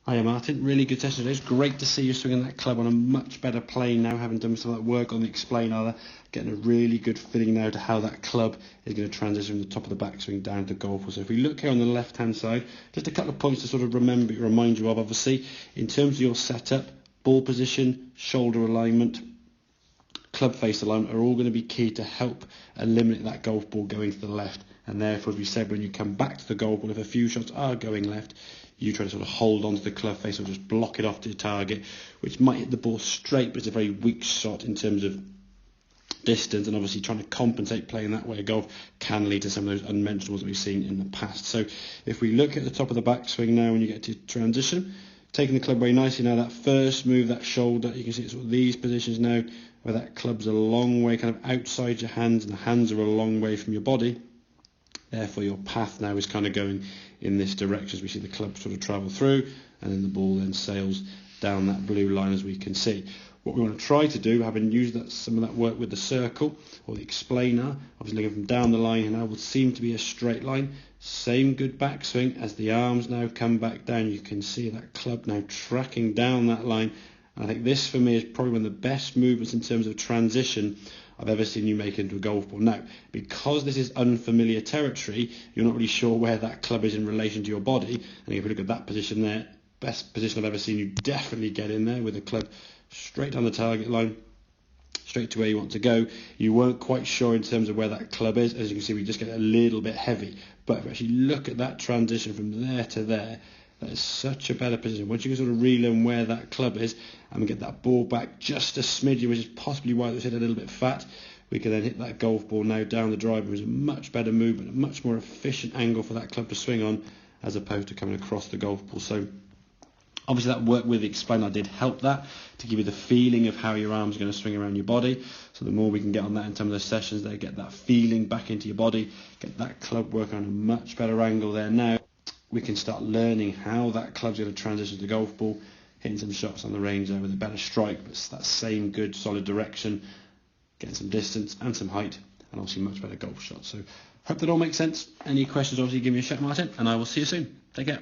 Hiya Martin, really good session today. It's great to see you swinging that club on a much better plane now, having done some of that work on the explainer there, getting a really good feeling now to how that club is going to transition from the top of the backswing down to the golf ball. So if we look here on the left hand side, just a couple of points to sort of remind you of, obviously, in terms of your setup, ball position, shoulder alignment, club face alignment are all going to be key to help eliminate that golf ball going to the left. And therefore, as we said, when you come back to the golf ball, if a few shots are going left, you try to sort of hold on to the club face or just block it off to your target, which might hit the ball straight, but it's a very weak shot in terms of distance, and obviously trying to compensate playing that way of golf can lead to some of those unmentionables that we've seen in the past. So if we look at the top of the backswing now, when you get to transition, taking the club very nicely now, that first move, that shoulder, you can see it's sort of these positions now, where that club's a long way kind of outside your hands, and the hands are a long way from your body. Therefore, your path now is kind of going in this direction as we see the club sort of travel through, and then the ball then sails down that blue line as we can see. What we want to try to do, having used some of that work with the circle or the explainer, obviously looking from down the line and now will seem to be a straight line. Same good backswing as the arms now come back down. You can see that club now tracking down that line. And I think this for me is probably one of the best movements in terms of transition I've ever seen you make into a golf ball. Now, because this is unfamiliar territory, you're not really sure where that club is in relation to your body. And if you look at that position there, best position I've ever seen you definitely get in there with the club straight on the target line, straight to where you want to go. You weren't quite sure in terms of where that club is. As you can see, we just get a little bit heavy. But if you actually look at that transition from there to there, that is such a better position. Once you can sort of relearn where that club is and get that ball back just a smidgen, which is possibly why it was hit a little bit fat, we can then hit that golf ball now down the driver, which is a much better movement, a much more efficient angle for that club to swing on, as opposed to coming across the golf ball. So obviously that work with the explainer did help that, to give you the feeling of how your arms are going to swing around your body. So the more we can get on that in some of those sessions there, get that feeling back into your body, get that club work on a much better angle there now, we can start learning how that club's going to transition to the golf ball, hitting some shots on the range there with a better strike, but it's that same good solid direction, getting some distance and some height, and obviously much better golf shots. So hope that all makes sense. Any questions, obviously give me a shout, Martin, and I will see you soon. Take care.